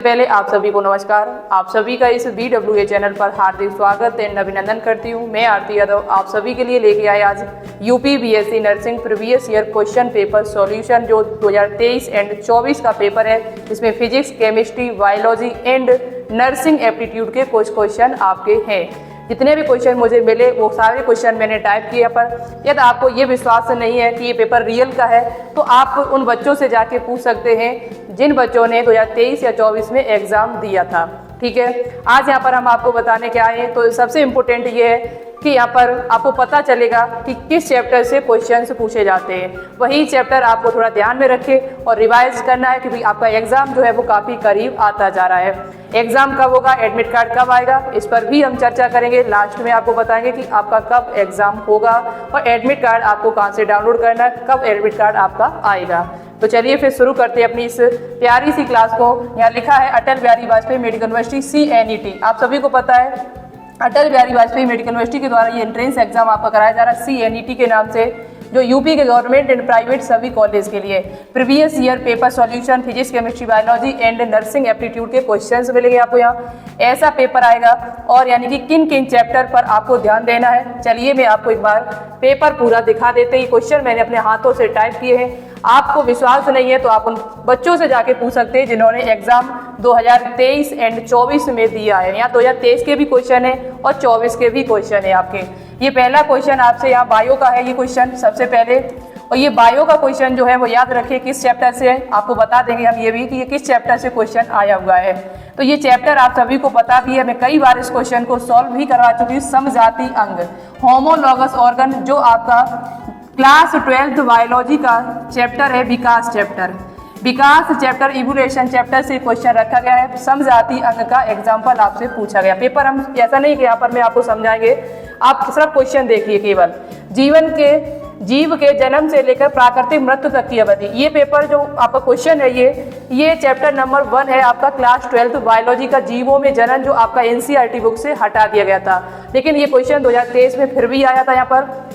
पहले आप सभी को नमस्कार। आप सभी का इस BWA चैनल पर हार्दिक स्वागत एंड अभिनंदन करती हूँ। मैं आरती यादव आप सभी के लिए लेके आए आज UP BSc nursing previous year question paper solution जो 2023 एंड 24 का पेपर है। इसमें physics, chemistry, biology and nursing aptitude के कुछ क्वेश्चन आपके हैं। जितने भी क्वेश्चन मुझे मिले वो सारे क्वेश्चन मैंने टाइप किए। पर यदि आपको ये विश्वास नहीं है कि ये पेपर रियल का है तो आप उन बच्चों से जाके पूछ सकते हैं जिन बच्चों ने 2023 या 24 में एग्ज़ाम दिया था। ठीक है, आज यहाँ पर हम आपको बताने के आए हैं। तो सबसे इम्पोर्टेंट ये है कि यहाँ पर आपको पता चलेगा कि किस चैप्टर से क्वेश्चंस पूछे जाते हैं। वही चैप्टर आपको थोड़ा ध्यान में रखें और रिवाइज करना है कि भाई आपका एग्ज़ाम जो है वो काफ़ी करीब आता जा रहा है। एग्ज़ाम कब होगा, एडमिट कार्ड कब आएगा, इस पर भी हम चर्चा करेंगे। लास्ट में आपको बताएंगे कि आपका कब एग्ज़ाम होगा और एडमिट कार्ड आपको कहाँ से डाउनलोड करना है, कब एडमिट कार्ड आपका आएगा। तो चलिए फिर शुरू करते हैं अपनी इस प्यारी सी क्लास को। यहाँ लिखा है Atal Bihari Vajpayee medical university CNET। आप सभी को पता है अटल बिहारी वाजपेयी मेडिकल यूनिवर्सिटी के द्वारा ये एंट्रेंस एग्जाम आपका कराया जा रहा है CNET के नाम से, जो यूपी के गवर्नमेंट एंड प्राइवेट सभी कॉलेज के लिए। Previous year paper solution physics, chemistry, biology and nursing aptitude के क्वेश्चंस मिलेंगे आपको। यहाँ ऐसा पेपर आएगा और यानी कि किन किन चैप्टर पर आपको ध्यान देना है। चलिए मैं आपको एक बार पेपर पूरा दिखा देते ही। क्वेश्चन मैंने अपने हाथों से टाइप किए हैं। आपको विश्वास नहीं है तो आप उन बच्चों से जाके पूछ सकते हैं जिन्होंने एग्जाम 2023 एंड 24 में दिया है। यहाँ 2023 के भी क्वेश्चन है और 24 के भी क्वेश्चन है आपके। ये पहला क्वेश्चन आपसे यहाँ बायो का है, ये क्वेश्चन सबसे पहले। और ये बायो का क्वेश्चन जो है वो याद रखिए किस चैप्टर से है, आपको बता देंगे हम ये भी कि ये किस चैप्टर से क्वेश्चन आया हुआ है। तो ये चैप्टर आप सभी को पता भी है, मैं कई बार इस क्वेश्चन को सॉल्व भी करवा चुकी हूँ। समजाति अंग, होमोलॉगस ऑर्गन, जो आपका क्लास 12th बायोलॉजी का चैप्टर है, विकास चैप्टर। विकास चैप्टर, इवोल्यूशन चैप्टर से क्वेश्चन रखा गया है। समजाति अंग का एग्जाम्पल आपसे पूछा गया। पेपर हम ऐसा नहीं कि यहाँ पर मैं आपको समझाएंगे, आप सिर्फ क्वेश्चन देखिए केवल। जीव के जन्म से लेकर प्राकृतिक मृत्यु तक की अवधि, ये पेपर जो आपका क्वेश्चन है ये चैप्टर नंबर 1 है आपका क्लास 12th बायोलॉजी का, जीवों में जनन, जो आपका NCERT बुक से हटा दिया गया था। लेकिन ये क्वेश्चन 2023 में फिर भी आया था। यहाँ पर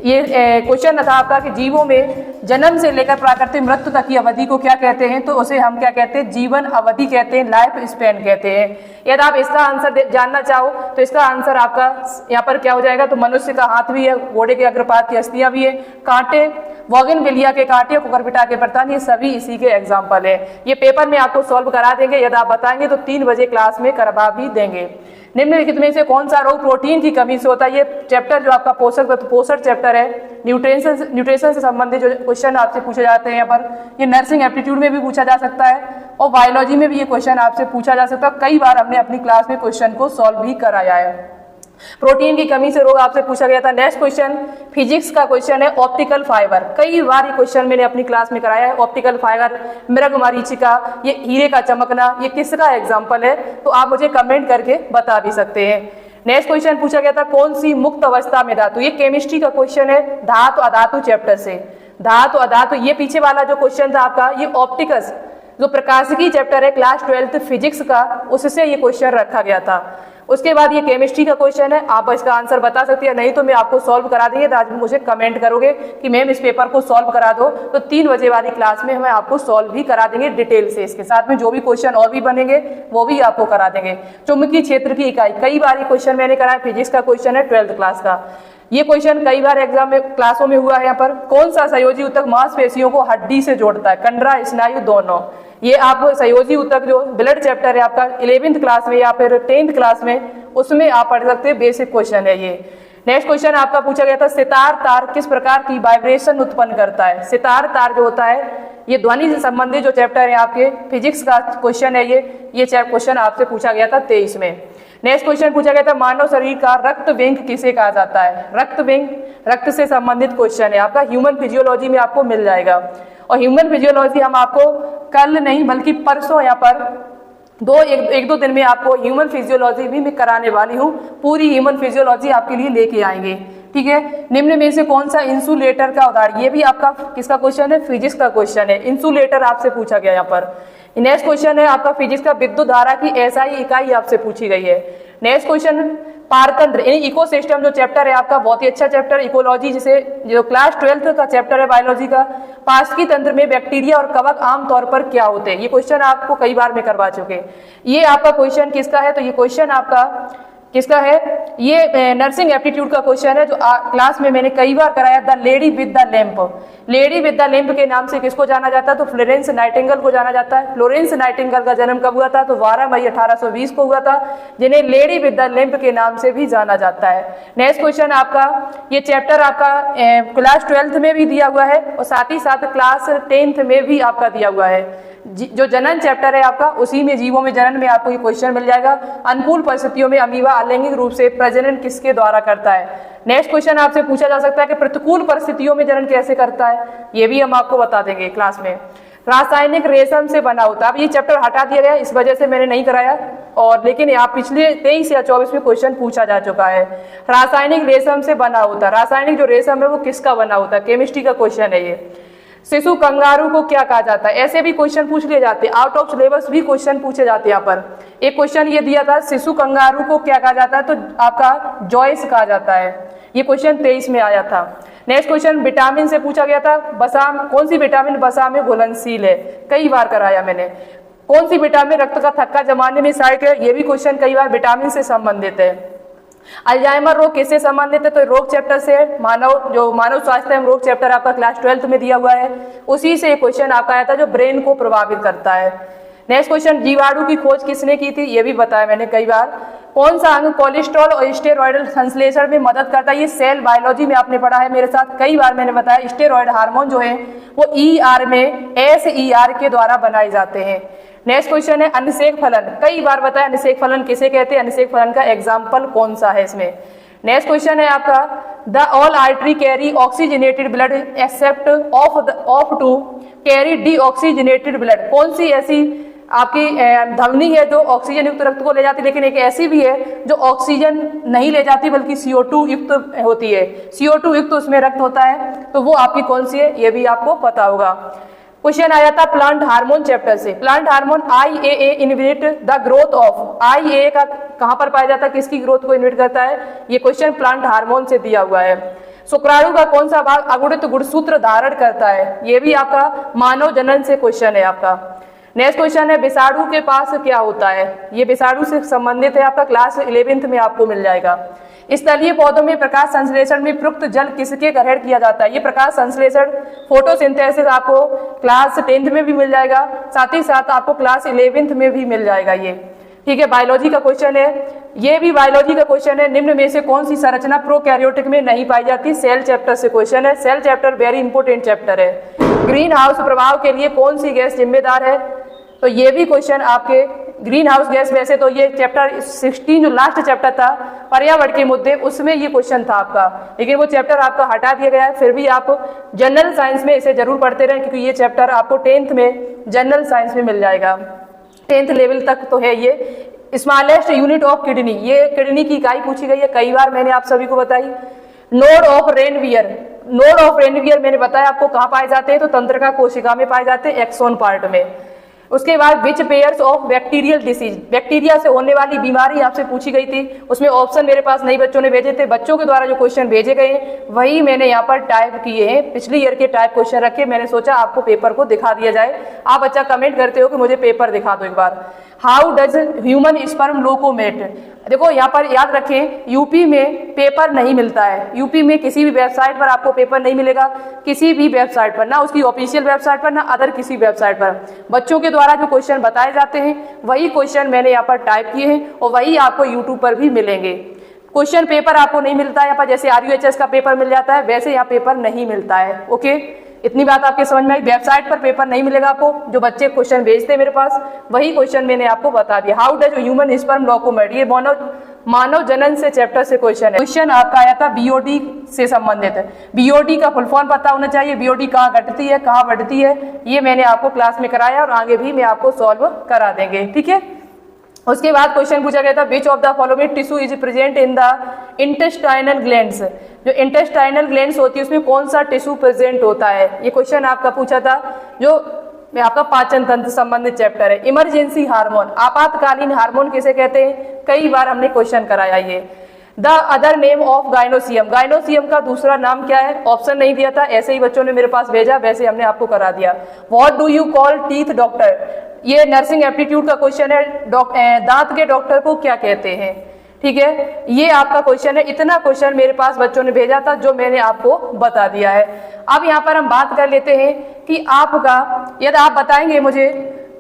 ये क्वेश्चन था आपका कि जीवों में जन्म से लेकर प्राकृतिक मृत्यु तक की अवधि को क्या कहते हैं, तो उसे हम क्या कहते हैं, जीवन अवधि कहते हैं, लाइफ स्पैन कहते हैं। यदि आप इसका आंसर जानना चाहो तो इसका आंसर आपका यहाँ पर क्या हो जाएगा, तो मनुष्य का हाथ भी है, घोड़े के अग्रपात की अस्थियां भी है, कांटे, बोगनविलिया के कांटे, कुकुरबिटा के प्रतान, ये सभी इसी के एग्जाम्पल है। ये पेपर में आपको सॉल्व करा देंगे। यदि आप बताएंगे तो 3 बजे क्लास में करवा भी देंगे। निम्नलिखित में से कौन सा रोग प्रोटीन की कमी से होता है। ये चैप्टर जो आपका पोषण चैप्टर है, न्यूट्रिशन से संबंधित जो क्वेश्चन आपसे पूछे जाते हैं। यहाँ पर ये नर्सिंग एप्टीट्यूड में भी पूछा जा सकता है और बायोलॉजी में भी ये क्वेश्चन आपसे पूछा जा सकता है। कई बार हमने अपनी क्लास में क्वेश्चन को सॉल्व भी कराया है। प्रोटीन की कमी से रोग आपसे पूछा गया था। नेक्स्ट क्वेश्चन फिजिक्स का क्वेश्चन है, ऑप्टिकल फाइबर। कई बार ये क्वेश्चन मैंने अपनी क्लास में कराया है। ऑप्टिकल फाइबर, मृग मरीचिका, ये हीरे का चमकना, ये किसका एग्जाम्पल है, तो आप मुझे कमेंट करके बता भी सकते हैं। नेक्स्ट क्वेश्चन पूछा गया था, कौन सी मुक्त अवस्था में धातु, ये केमिस्ट्री का क्वेश्चन है, धातु अधातु चैप्टर से। धातु अधातु, ये पीछे वाला जो क्वेश्चन था आपका, ये ऑप्टिकस जो प्रकाशिकी चैप्टर है क्लास 12th फिजिक्स का, उससे ये क्वेश्चन रखा गया था। उसके बाद ये केमिस्ट्री का क्वेश्चन है, आप इसका आंसर बता सकती है, नहीं तो मैं आपको सॉल्व करा देंगे। तो आज मुझे कमेंट करोगे कि मैम इस पेपर को सॉल्व करा दो, तो 3 बजे वाली क्लास में हमें आपको सॉल्व भी करा देंगे डिटेल से। इसके साथ में जो भी क्वेश्चन और भी बनेंगे वो भी आपको करा देंगे। चुंबकीय क्षेत्र की इकाई, कई बार ये क्वेश्चन मैंने कराया, फिजिक्स का क्वेश्चन है 12th क्लास का। ये क्वेश्चन कई बार एग्जाम में क्लासों में हुआ है। यहाँ पर कौन सा संयोजी ऊतक मांसपेशियों को हड्डी से जोड़ता है, कंडरा, स्नायु दोनों। ये आप संयोजी ऊतक जो ब्लड चैप्टर है आपका 11th क्लास में या फिर 10th क्लास में, उसमें आप पढ़ सकते हैं, बेसिक क्वेश्चन है ये। नेक्स्ट क्वेश्चन आपका पूछा गया था, सितार तार किस प्रकार की वाइब्रेशन उत्पन्न करता है। सितार तार जो होता है ये ध्वनि से संबंधित जो चैप्टर है आपके फिजिक्स का क्वेश्चन है ये क्वेश्चन आपसे पूछा गया था 23 में। नेक्स्ट क्वेश्चन पूछा गया था, मानव शरीर का रक्त बैंक किसे कहा जाता है। रक्त बैंक रक्त से संबंधित क्वेश्चन है आपका, ह्यूमन फिजियोलॉजी में आपको मिल जाएगा। और ह्यूमन फिजियोलॉजी हम आपको कल नहीं बल्कि परसों यहाँ पर एक दो दिन में आपको ह्यूमन फिजियोलॉजी भी मैं कराने वाली हूँ। पूरी ह्यूमन फिजियोलॉजी आपके लिए लेके आएंगे। ठीक है, निम्न में से कौन सा इंसुलेटर का उदाहरण, ये भी आपका किसका क्वेश्चन है, फिजिक्स का क्वेश्चन है। इंसुलेटर आपसे पूछा गया यहाँ पर। नेक्स्ट क्वेश्चन है आपका फिजिक्स का, विद्युत धारा की SI इकाई आपसे पूछी गई है। नेक्स्ट क्वेश्चन, पारतंत्र यानी इकोसिस्टम जो चैप्टर है आपका, बहुत ही अच्छा चैप्टर इकोलॉजी, जिसे जो क्लास 12th का चैप्टर है बायोलॉजी का। पाचकी तंत्र में बैक्टीरिया और कवक आमतौर पर क्या होते हैं, ये क्वेश्चन आपको कई बार में करवा चुके हैं। ये आपका क्वेश्चन किसका है, तो ये क्वेश्चन आपका किसका है, ये नर्सिंग एप्टीट्यूड का क्वेश्चन है जो क्लास में मैंने कई बार कराया। The lady with the lamp, lady with the lamp के नाम से किसको जाना जाता है, तो फ्लोरेंस नाइटिंगेल को जाना जाता है। फ्लोरेंस नाइटिंगेल का जन्म कब हुआ था, तो 12 मई 1820 को हुआ था, जिन्हें लेडी विद द लैंप के नाम से भी जाना जाता है। नेक्स्ट क्वेश्चन आपका, ये चैप्टर आपका क्लास 12th में भी दिया हुआ है और साथ ही साथ क्लास 10th में भी आपका दिया हुआ है। जो जनन चैप्टर है आपका, उसी में जीवों में जनन में आपको ये क्वेश्चन मिल जाएगा। अनुकूल परिस्थितियों में अमीबा अलैंगिक रूप से प्रजनन किसके द्वारा करता है। नेक्स्ट क्वेश्चन आपसे पूछा जा सकता है कि प्रतिकूल परिस्थितियों में जनन कैसे करता है, ये भी हम आपको बता देंगे क्लास में। रासायनिक रेशम से बना होता है, अब ये चैप्टर हटा दिया गया, इस वजह से मैंने नहीं कराया, और लेकिन यहाँ पिछले 23 या 24 में क्वेश्चन पूछा जा चुका है। रासायनिक रेशम से बना होता है, रासायनिक जो रेशम है वो किसका बना होता है, केमिस्ट्री का क्वेश्चन है ये। शिशु कंगारू को क्या कहा जाता है, ऐसे भी क्वेश्चन पूछ लिए जाते हैं, आउट ऑफ सिलेबस भी क्वेश्चन पूछे जाते हैं। यहाँ पर एक क्वेश्चन ये दिया था, शिशु कंगारू को क्या कहा जाता है, तो आपका जॉइस कहा जाता है, ये क्वेश्चन 23 में आया था। नेक्स्ट क्वेश्चन विटामिन से पूछा गया था, बसा कौन सी विटामिन बसा में घुलनशील है, कई बार कराया मैंने। कौन सी विटामिन रक्त का थक्का जमाने में सहायक है, ये भी क्वेश्चन कई बार विटामिन से संबंधित है। अल्जाइमर रोग किससे संबंधित है, तो रोग चैप्टर से, मानव स्वास्थ्य एवं रोग चैप्टर आपका क्लास 12th में दिया हुआ है, उसी से क्वेश्चन आपका आया था जो ब्रेन को प्रभावित करता है। नेक्स्ट क्वेश्चन, जीवाणु की खोज किसने की थी, ये भी बताया मैंने कई बार। कौन सा अंग कोलेस्ट्रॉल और स्टेरॉयडल संश्लेषण में मदद करता है, ये सेल बायोलॉजी में आपने पढ़ा है मेरे साथ, कई बार मैंने बताया। स्टेरॉयड हार्मोन जो है वो ER में SER के द्वारा बनाए जाते हैं। नेक्स्ट क्वेश्चन है अनिषेक फलन, कई बार बताया अनिषेक फलन किसे कहते हैं, अनिषेक फलन का एग्जाम्पल कौन सा है इसमें। नेक्स्ट क्वेश्चन है आपका, the all artery carry oxygenated blood except of two carry deoxygenated blood, कौन सी ऐसी आपकी धमनी है जो ऑक्सीजन युक्त रक्त को ले जाती है, लेकिन एक ऐसी भी है जो ऑक्सीजन नहीं ले जाती बल्कि CO2 युक्त होती है, CO2 युक्त उसमें रक्त होता है, तो वो आपकी कौन सी है, ये भी आपको पता होगा। क्वेश्चन आया था प्लांट हार्मोन चैप्टर से, plant hormone IAA inhibit the growth of, IAA का कहां पर पाया जाता है, किसकी ग्रोथ को इनहिबिट करता है, ये क्वेश्चन प्लांट हार्मोन से दिया हुआ है। शुक्राणु का कौन सा भाग अगुणित गुणसूत्र धारण करता है, ये भी आपका मानव जनन से क्वेश्चन है आपका। नेक्स्ट क्वेश्चन है विषाणु के पास क्या होता है, ये विषाणु से संबंधित है, आपका क्लास 11th में आपको मिल जाएगा। स्थलीय पौधों में प्रकाश संश्लेषण में प्रयुक्त जल किसके ग्रहण किया जाता है, ये प्रकाश संश्लेषण फोटोसिंथेसिस आपको क्लास 10th में भी मिल जाएगा, साथ ही साथ आपको क्लास 11th में भी मिल जाएगा ये, ठीक है। बायोलॉजी का क्वेश्चन है, ये भी बायोलॉजी का क्वेश्चन है, निम्न में से कौन सी संरचना प्रोकैरियोटिक में नहीं पाई जाती, सेल चैप्टर से क्वेश्चन है। Cell chapter very important chapter है। ग्रीन हाउस प्रभाव के लिए कौन सी गैस जिम्मेदार है, तो ये भी क्वेश्चन आपके ग्रीन हाउस गैस, वैसे तो ये चैप्टर 16 जो लास्ट चैप्टर था पर्यावरण के मुद्दे, उसमें ये क्वेश्चन था आपका, लेकिन वो चैप्टर आपका हटा दिया गया है। फिर भी आप जनरल साइंस में इसे जरूर पढ़ते रहें, क्योंकि ये चैप्टर आपको 10th में जनरल साइंस में मिल जाएगा, 10th लेवल तक तो है ये। स्मॉलेस्ट यूनिट ऑफ किडनी, ये किडनी की इकाई पूछी गई है, कई बार मैंने आप सभी को बताई। Node of Ranvier, node of Ranvier मैंने बताया आपको कहाँ पाए जाते हैं, तो तंत्रिका कोशिका में पाए जाते हैं, एक्सोन पार्ट में। उसके बाद which pairs of bacterial disease, bacteria से होने वाली बीमारी आपसे पूछी गई थी, उसमें ऑप्शन मेरे पास नहीं बच्चों ने भेजे थे, बच्चों के द्वारा जो क्वेश्चन भेजे गए वही मैंने यहाँ पर टाइप किए हैं, पिछले ईयर के टाइप क्वेश्चन रखे, मैंने सोचा आपको पेपर को दिखा दिया जाए। आप बच्चा कमेंट करते हो कि मुझे पेपर दिखा दो एक बार। हाउ डज ह्यूमन स्पर्म लोकोमेट, देखो यहाँ पर याद रखें यूपी में पेपर नहीं मिलता है, यूपी में किसी भी वेबसाइट पर आपको पेपर नहीं मिलेगा, किसी भी वेबसाइट पर, ना उसकी ऑफिशियल वेबसाइट पर ना अदर किसी वेबसाइट पर। बच्चों के द्वारा जो क्वेश्चन बताए जाते हैं वही क्वेश्चन मैंने यहाँ पर टाइप किए हैं और वही आपको यूट्यूब पर भी मिलेंगे। क्वेश्चन पेपर आपको नहीं मिलता है यहाँ पर, जैसे RUHS का पेपर मिल जाता है वैसे यहाँ पेपर नहीं मिलता है। ओके, इतनी बात आपके समझ में आई। वेबसाइट पर पेपर नहीं मिलेगा आपको, जो बच्चे क्वेश्चन भेजते हैं मेरे पास वही क्वेश्चन मैंने आपको बता दिया। हाउ डज ह्यूमन स्पर्म लोकोमेट, ये मानव जनन से चैप्टर से क्वेश्चन है। क्वेश्चन आपका आया था BOD से संबंधित है, BOD का फुल फॉर्म पता होना चाहिए, BOD कहाँ घटती है कहाँ बढ़ती है, ये मैंने आपको क्लास में कराया और आगे भी मैं आपको सॉल्व करा देंगे, ठीक है। उसके बाद क्वेश्चन पूछा गया था which of the following tissue is present in the intestinal glands, जो इंटेस्टाइनल ग्लैंड्स होती है उसमें कौन सा टिश्यू प्रेजेंट होता है, ये क्वेश्चन आपका पूछा था। जो में आपका पाचन तंत्र संबंधित चैप्टर है। इमरजेंसी हार्मोन, आपातकालीन हार्मोन किसे कहते हैं, कई बार हमने क्वेश्चन कराया ये। The other name of gynoecium, gynoecium का दूसरा नाम क्या है, ऑप्शन नहीं दिया था, ऐसे ही बच्चों ने मेरे पास भेजा, वैसे हमने आपको करा दिया। What do you call teeth doctor, ये नर्सिंग एप्टीट्यूड का क्वेश्चन है, दांत के डॉक्टर को क्या कहते हैं, ठीक है, ये आपका क्वेश्चन है। इतना क्वेश्चन मेरे पास बच्चों ने भेजा था जो मैंने आपको बता दिया है। अब यहाँ पर हम बात कर लेते हैं कि आपका, यदि आप बताएंगे मुझे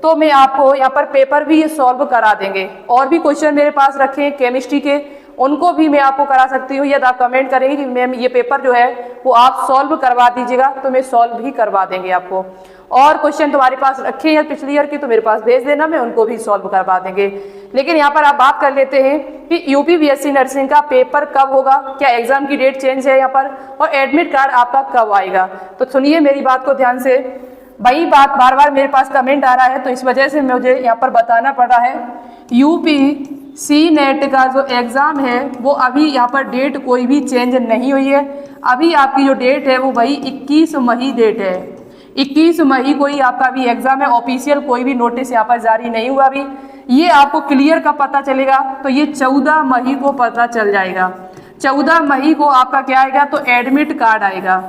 तो मैं आपको यहाँ पर पेपर भी सॉल्व करा देंगे। और भी क्वेश्चन मेरे पास रखे हैं केमिस्ट्री के, उनको भी मैं आपको करा सकती हूँ। यदि आप कमेंट करेंगे कि मैम ये पेपर जो है वो आप सॉल्व करवा दीजिएगा, तो मैं सॉल्व भी करवा देंगे आपको। और क्वेश्चन तुम्हारे पास रखे हैं पिछली ईयर की, तो मेरे पास भेज देना, मैं उनको भी सॉल्व करवा देंगे। लेकिन यहाँ पर आप बात कर लेते हैं कि यूपी बीएससी नर्सिंग का पेपर कब होगा, क्या एग्जाम की डेट चेंज है यहाँ पर, और एडमिट कार्ड आपका कब आएगा। तो सुनिए मेरी बात को ध्यान से, वही बात बार बार मेरे पास कमेंट आ रहा है, तो इस वजह से मुझे यहाँ पर बताना पड़ रहा है। यूपी सी नेट का जो एग्ज़ाम है वो अभी यहाँ पर डेट कोई भी चेंज नहीं हुई है। अभी आपकी जो डेट है वो वही 21 मई डेट है। 21 मई को ही आपका अभी एग्ज़ाम है। ऑफिशियल कोई भी नोटिस यहाँ पर जारी नहीं हुआ अभी। ये आपको क्लियर कब पता चलेगा, तो ये 14 मई को पता चल जाएगा। 14 मई को आपका क्या आएगा, तो एडमिट कार्ड आएगा।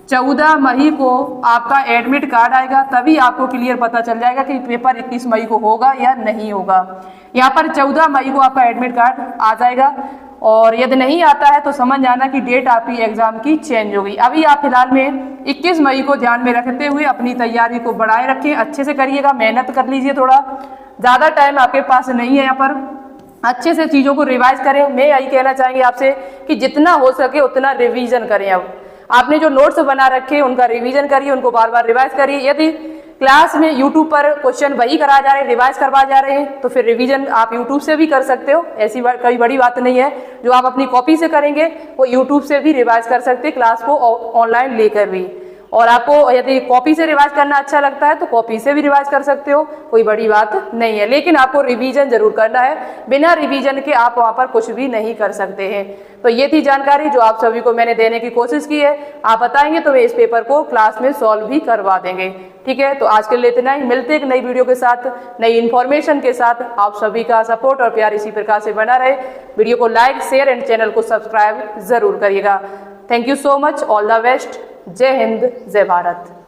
14 मई को आपका एडमिट कार्ड आएगा, तभी आपको क्लियर पता चल जाएगा कि पेपर 21 मई को होगा या नहीं होगा। यहाँ पर 14 मई को आपका एडमिट कार्ड आ जाएगा, और यदि नहीं आता है तो समझ जाना कि डेट आपकी एग्जाम की चेंज हो गई। अभी आप फिलहाल में 21 मई को ध्यान में रखते हुए अपनी तैयारी को बढ़ाए रखें, अच्छे से करिएगा, मेहनत कर लीजिए। थोड़ा ज़्यादा टाइम आपके पास नहीं है, यहाँ पर अच्छे से चीज़ों को रिवाइज करें। मैं यही कहना चाहेंगे आपसे कि जितना हो सके उतना रिवीजन करें। अब आपने जो नोट्स बना रखे उनका रिवीजन करिए, उनको बार बार रिवाइज करिए। यदि क्लास में यूट्यूब पर क्वेश्चन वही करा जा रहे हैं, रिवाइज करवा जा रहे हैं, तो फिर रिवीजन आप यूट्यूब से भी कर सकते हो। ऐसी कोई बड़ी बात नहीं है। जो आप अपनी कॉपी से करेंगे वो यूट्यूब से भी रिवाइज कर सकते हैं, क्लास को ऑनलाइन लेकर भी। और आपको यदि कॉपी से रिवाइज करना अच्छा लगता है तो कॉपी से भी रिवाइज कर सकते हो, कोई बड़ी बात नहीं है। लेकिन आपको रिवीजन जरूर करना है, बिना रिवीजन के आप वहाँ पर कुछ भी नहीं कर सकते हैं। तो ये थी जानकारी जो आप सभी को मैंने देने की कोशिश की है। आप बताएंगे तो मैं इस पेपर को क्लास में सॉल्व भी करवा देंगे, ठीक है। तो आज के लिए इतना ही, मिलते एक नई वीडियो के साथ, नई इन्फॉर्मेशन के साथ। आप सभी का सपोर्ट और प्यार इसी प्रकार से बना रहे। वीडियो को लाइक, शेयर एंड चैनल को सब्सक्राइब जरूर करिएगा। Thank you so much, all the best. जय हिंद, जय भारत।